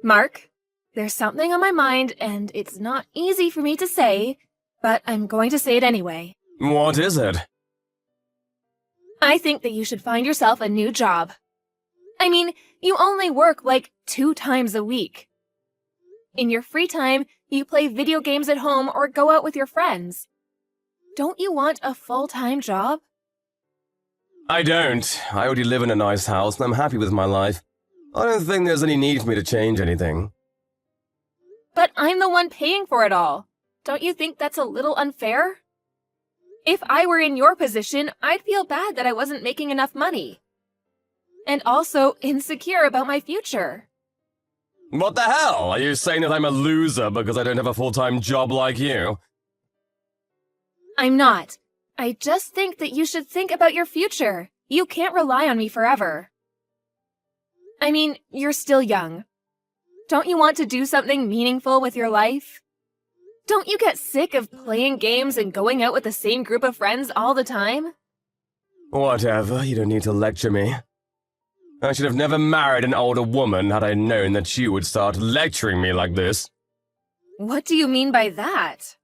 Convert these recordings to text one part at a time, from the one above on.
Mark, there's something on my mind, and it's not easy for me to say, but I'm going to say it anyway. What is it? I think that you should find yourself a new job. I mean, you only work like 2 times a week. In your free time, you play video games at home or go out with your friends. Don't you want a full-time job? I don't. I already live in a nice house and I'm happy with my life. I don't think there's any need for me to change anything. But I'm the one paying for it all. Don't you think that's a little unfair? If I were in your position, I'd feel bad that I wasn't making enough money. And also insecure about my future. What the hell? Are you saying that I'm a loser because I don't have a full-time job like you? I'm not. I just think that you should think about your future. You can't rely on me forever. I mean, you're still young. Don't you want to do something meaningful with your life? Don't you get sick of playing games and going out with the same group of friends all the time? Whatever, you don't need to lecture me. I should have never married an older woman had I known that you would start lecturing me like this. What do you mean by that?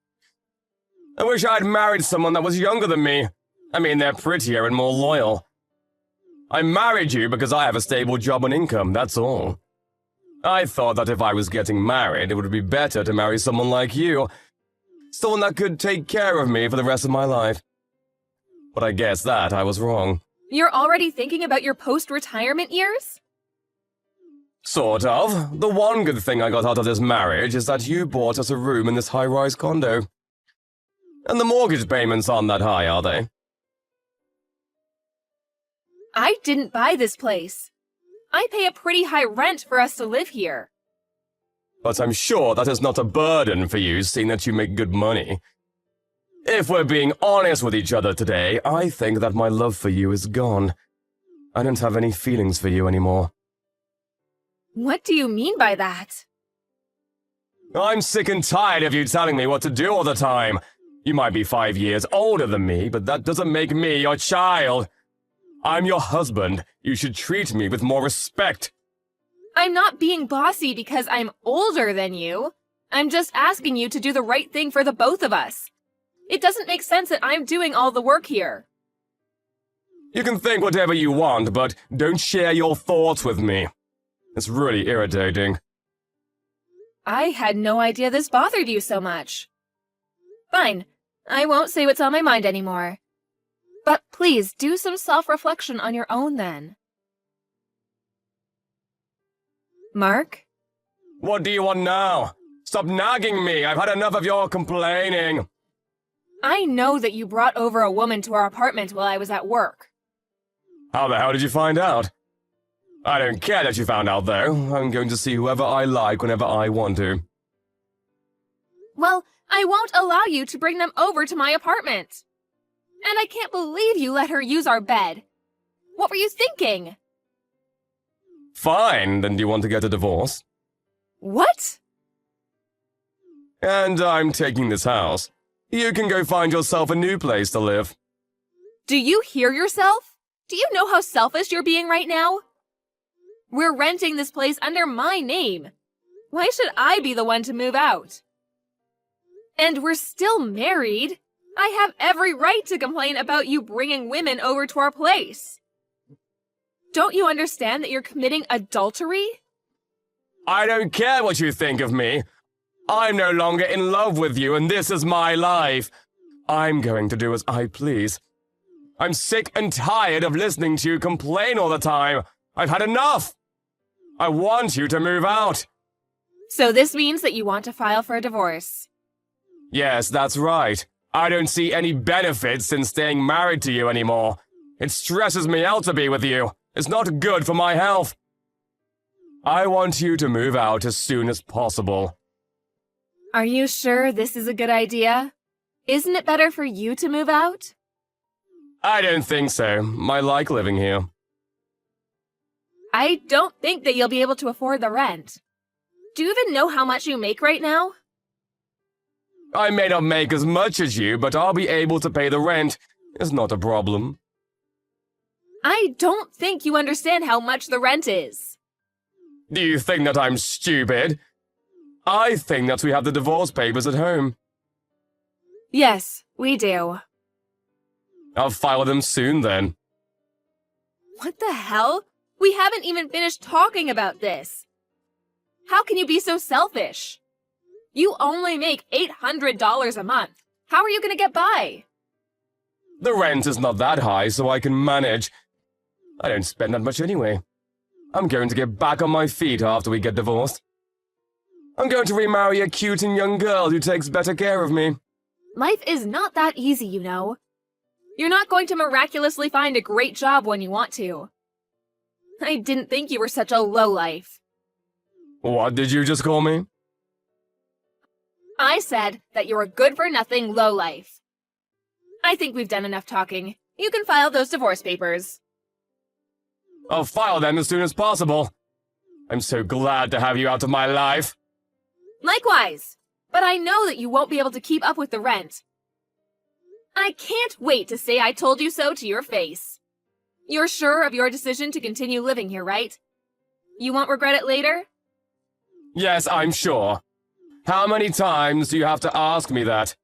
I wish I'd married someone that was younger than me. I mean, they're prettier and more loyal. I married you because I have a stable job and income, that's all. I thought that if I was getting married, it would be better to marry someone like you. Someone that could take care of me for the rest of my life. But I guess that I was wrong. You're already thinking about your post-retirement years? Sort of. The one good thing I got out of this marriage is that you bought us a room in this high-rise condo. And the mortgage payments aren't that high, are they? I didn't buy this place. I pay a pretty high rent for us to live here. But I'm sure that is not a burden for you, seeing that you make good money. If we're being honest with each other today, I think that my love for you is gone. I don't have any feelings for you anymore. What do you mean by that? I'm sick and tired of you telling me what to do all the time. You might be 5 years older than me, but that doesn't make me your child. I'm your husband. You should treat me with more respect. I'm not being bossy because I'm older than you. I'm just asking you to do the right thing for the both of us. It doesn't make sense that I'm doing all the work here. You can think whatever you want, but don't share your thoughts with me. It's really irritating. I had no idea this bothered you so much. Fine, I won't say what's on my mind anymore. But please do some self-reflection on your own then. Mark? What do you want now? Stop nagging me. I've had enough of your complaining. I know that you brought over a woman to our apartment while I was at work. How the hell did you find out? I don't care that you found out, though. I'm going to see whoever I like whenever I want to. Well, I won't allow you to bring them over to my apartment. And I can't believe you let her use our bed. What were you thinking? Fine, then do you want to get a divorce? What? And I'm taking this house. You can go find yourself a new place to live. Do you hear yourself? Do you know how selfish you're being right now? We're renting this place under my name. Why should I be the one to move out? And we're still married. I have every right to complain about you bringing women over to our place. Don't you understand that you're committing adultery? I don't care what you think of me. I'm no longer in love with you, and this is my life. I'm going to do as I please. I'm sick and tired of listening to you complain all the time. I've had enough. I want you to move out. So this means that you want to file for a divorce. Yes, that's right. I don't see any benefits in staying married to you anymore. It stresses me out to be with you. It's not good for my health. I want you to move out as soon as possible. Are you sure this is a good idea? Isn't it better for you to move out? I don't think so. I like living here. I don't think that you'll be able to afford the rent. Do you even know how much you make right now? I may not make as much as you, but I'll be able to pay the rent. It's not a problem. I don't think you understand how much the rent is. Do you think that I'm stupid? I think that we have the divorce papers at home. Yes, we do. I'll file them soon then. What the hell? We haven't even finished talking about this. How can you be so selfish? You only make $800 a month. How are you going to get by? The rent is not that high, so I can manage. I don't spend that much anyway. I'm going to get back on my feet after we get divorced. I'm going to remarry a cute and young girl who takes better care of me. Life is not that easy, you know. You're not going to miraculously find a great job when you want to. I didn't think you were such a lowlife. What did you just call me? I said that you're a good-for-nothing lowlife. I think we've done enough talking. You can file those divorce papers. I'll file them as soon as possible. I'm so glad to have you out of my life. Likewise, but I know that you won't be able to keep up with the rent. I can't wait to say I told you so to your face. You're sure of your decision to continue living here, right? You won't regret it later? Yes, I'm sure. How many times do you have to ask me that?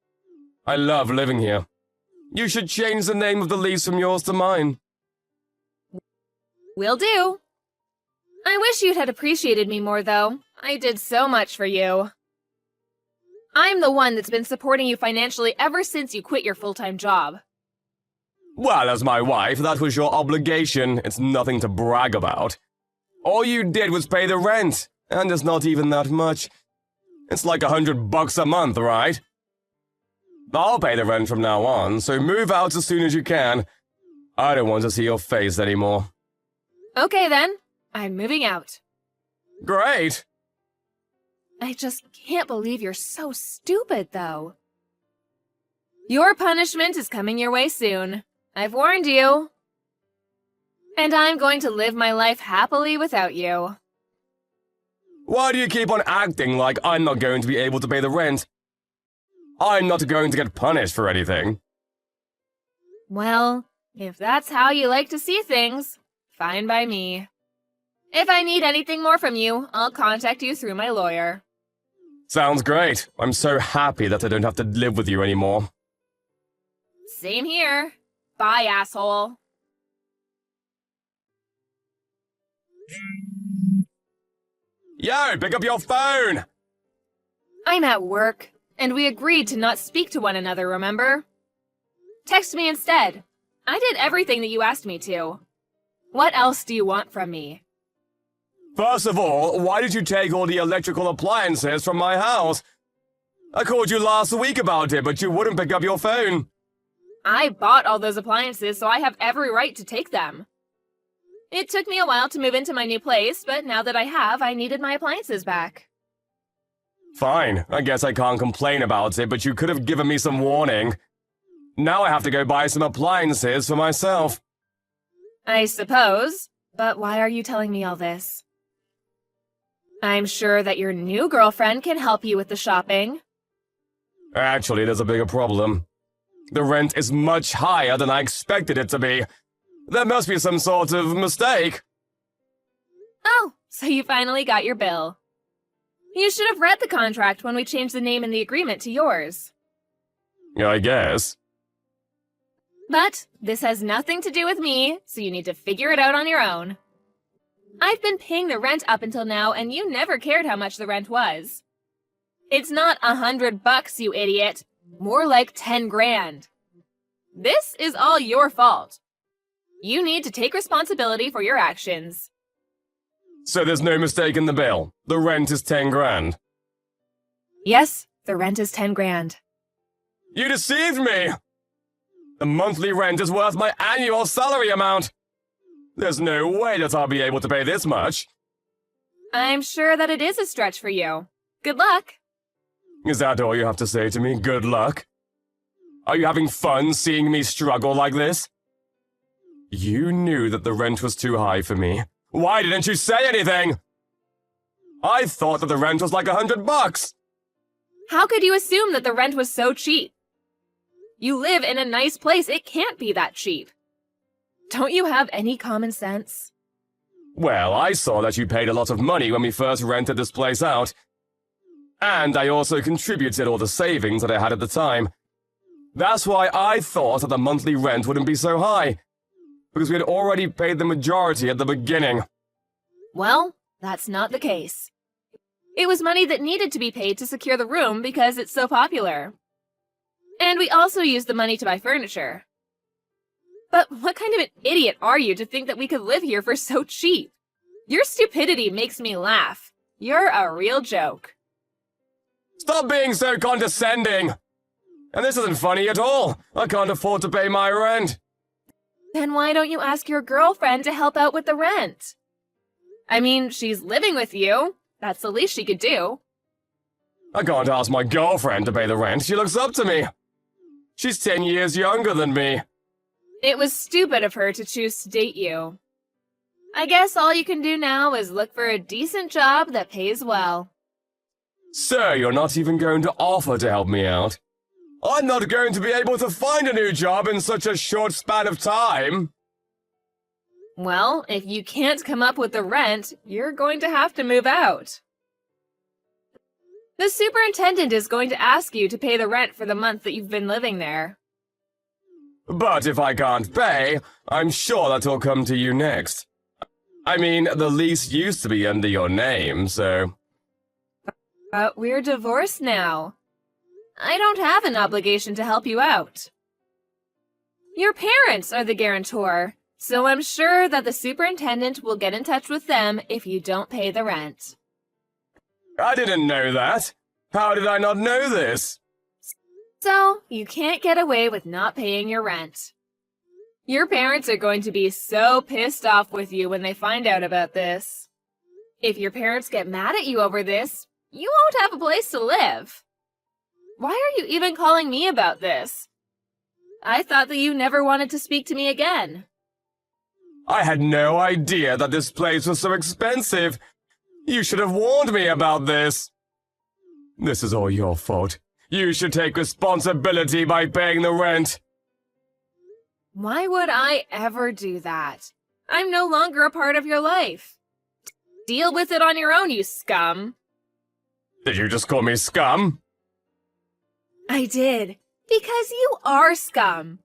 I love living here. You should change the name of the lease from yours to mine. Will do. I wish you'd had appreciated me more, though. I did so much for you. I'm the one that's been supporting you financially ever since you quit your full-time job. Well, as my wife, that was your obligation. It's nothing to brag about. All you did was pay the rent, and it's not even that much. It's like $100 a month, right? I'll pay the rent from now on, so move out as soon as you can. I don't want to see your face anymore. Okay, then. I'm moving out. Great! I just can't believe you're so stupid, though. Your punishment is coming your way soon. I've warned you. And I'm going to live my life happily without you. Why do you keep on acting like I'm not going to be able to pay the rent? I'm not going to get punished for anything. Well, if that's how you like to see things, fine by me. If I need anything more from you, I'll contact you through my lawyer. Sounds great. I'm so happy that I don't have to live with you anymore. Same here. Bye, asshole. Yo, pick up your phone! I'm at work, and we agreed to not speak to one another, remember? Text me instead. I did everything that you asked me to. What else do you want from me? First of all, why did you take all the electrical appliances from my house? I called you last week about it, but you wouldn't pick up your phone. I bought all those appliances, so I have every right to take them. It took me a while to move into my new place, but now that I have, I needed my appliances back. Fine, I guess I can't complain about it, but you could have given me some warning. Now I have to go buy some appliances for myself. I suppose, but why are you telling me all this? I'm sure that your new girlfriend can help you with the shopping. Actually, there's a bigger problem. The rent is much higher than I expected it to be. There must be some sort of mistake. Oh, so you finally got your bill. You should have read the contract when we changed the name in the agreement to yours. I guess. But this has nothing to do with me, so you need to figure it out on your own. I've been paying the rent up until now, and you never cared how much the rent was. It's not $100, you idiot. More like 10 grand. This is all your fault. You need to take responsibility for your actions. So there's no mistake in the bill. The rent is 10 grand. Yes, the rent is 10 grand. You deceived me! The monthly rent is worth my annual salary amount. There's no way that I'll be able to pay this much. I'm sure that it is a stretch for you. Good luck. Is that all you have to say to me? Good luck? Are you having fun seeing me struggle like this? You knew that the rent was too high for me. Why didn't you say anything? I thought that the rent was like $100. How could you assume that the rent was so cheap? You live in a nice place. It can't be that cheap. Don't you have any common sense? Well, I saw that you paid a lot of money when we first rented this place out. And I also contributed all the savings that I had at the time. That's why I thought that the monthly rent wouldn't be so high, because we had already paid the majority at the beginning. Well, that's not the case. It was money that needed to be paid to secure the room because it's so popular. And we also used the money to buy furniture. But what kind of an idiot are you to think that we could live here for so cheap? Your stupidity makes me laugh. You're a real joke. Stop being so condescending! And this isn't funny at all. I can't afford to pay my rent. Then why don't you ask your girlfriend to help out with the rent? I mean, she's living with you. That's the least she could do. I can't ask my girlfriend to pay the rent. She looks up to me. She's 10 years younger than me. It was stupid of her to choose to date you. I guess all you can do now is look for a decent job that pays well. So you're not even going to offer to help me out? I'm not going to be able to find a new job in such a short span of time. Well, if you can't come up with the rent, you're going to have to move out. The superintendent is going to ask you to pay the rent for the month that you've been living there. But if I can't pay, I'm sure that will come to you next. I mean, the lease used to be under your name, so... But we're divorced now. I don't have an obligation to help you out. Your parents are the guarantor, so I'm sure that the superintendent will get in touch with them if you don't pay the rent. I didn't know that. How did I not know this? So, you can't get away with not paying your rent. Your parents are going to be so pissed off with you when they find out about this. If your parents get mad at you over this, you won't have a place to live. Why are you even calling me about this? I thought that you never wanted to speak to me again. I had no idea that this place was so expensive. You should have warned me about this. This is all your fault. You should take responsibility by paying the rent. Why would I ever do that? I'm no longer a part of your life. Deal with it on your own, you scum. Did you just call me scum? I did, because you are scum.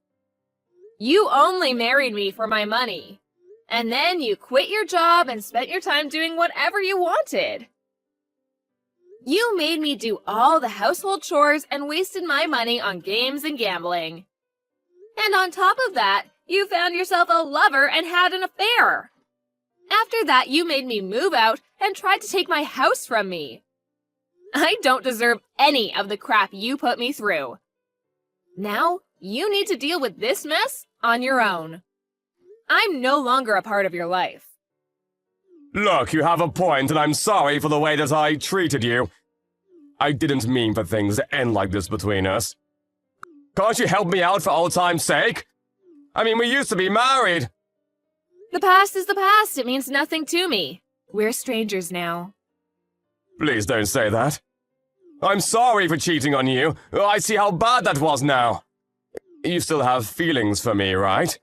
You only married me for my money, and then you quit your job and spent your time doing whatever you wanted. You made me do all the household chores and wasted my money on games and gambling. And on top of that, you found yourself a lover and had an affair. After that, you made me move out and tried to take my house from me. I don't deserve any of the crap you put me through. Now, you need to deal with this mess on your own. I'm no longer a part of your life. Look, you have a point, and I'm sorry for the way that I treated you. I didn't mean for things to end like this between us. Can't you help me out for old time's sake? I mean, we used to be married. The past is the past. It means nothing to me. We're strangers now. Please don't say that. I'm sorry for cheating on you. I see how bad that was now. You still have feelings for me, right?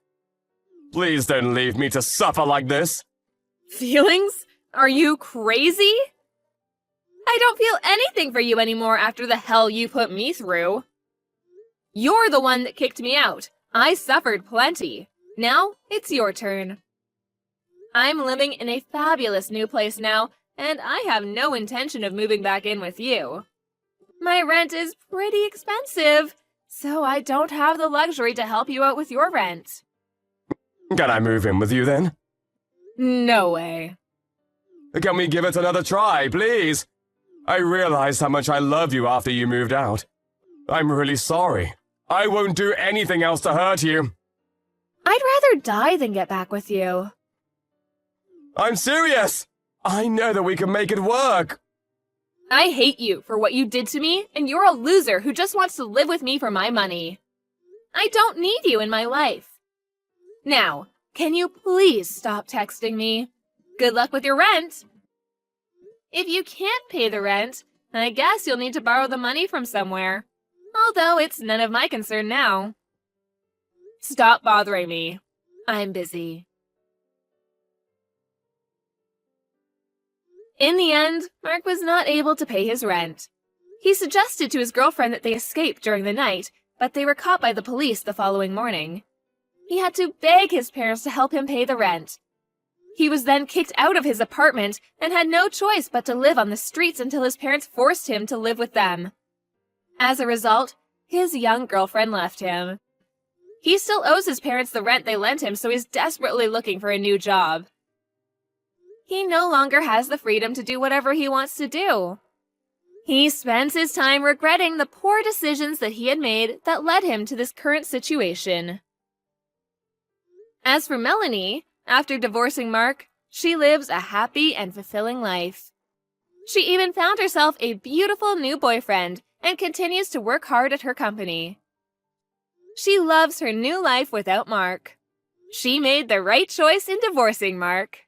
Please don't leave me to suffer like this. Feelings? Are you crazy? I don't feel anything for you anymore after the hell you put me through. You're the one that kicked me out. I suffered plenty. Now it's your turn. I'm living in a fabulous new place now, and I have no intention of moving back in with you. My rent is pretty expensive, so I don't have the luxury to help you out with your rent. Can I move in with you then? No way. Can we give it another try, please? I realized how much I love you after you moved out. I'm really sorry. I won't do anything else to hurt you. I'd rather die than get back with you. I'm serious! I know that we can make it work! I hate you for what you did to me, and you're a loser who just wants to live with me for my money. I don't need you in my life. Now, can you please stop texting me? Good luck with your rent. If you can't pay the rent, I guess you'll need to borrow the money from somewhere. Although it's none of my concern now. Stop bothering me. I'm busy. In the end, Mark was not able to pay his rent. He suggested to his girlfriend that they escape during the night, but they were caught by the police the following morning. He had to beg his parents to help him pay the rent. He was then kicked out of his apartment and had no choice but to live on the streets until his parents forced him to live with them. As a result, his young girlfriend left him. He still owes his parents the rent they lent him, so he's desperately looking for a new job. He no longer has the freedom to do whatever he wants to do. He spends his time regretting the poor decisions that he had made that led him to this current situation. As for Melanie, after divorcing Mark, she lives a happy and fulfilling life. She even found herself a beautiful new boyfriend and continues to work hard at her company. She loves her new life without Mark. She made the right choice in divorcing Mark.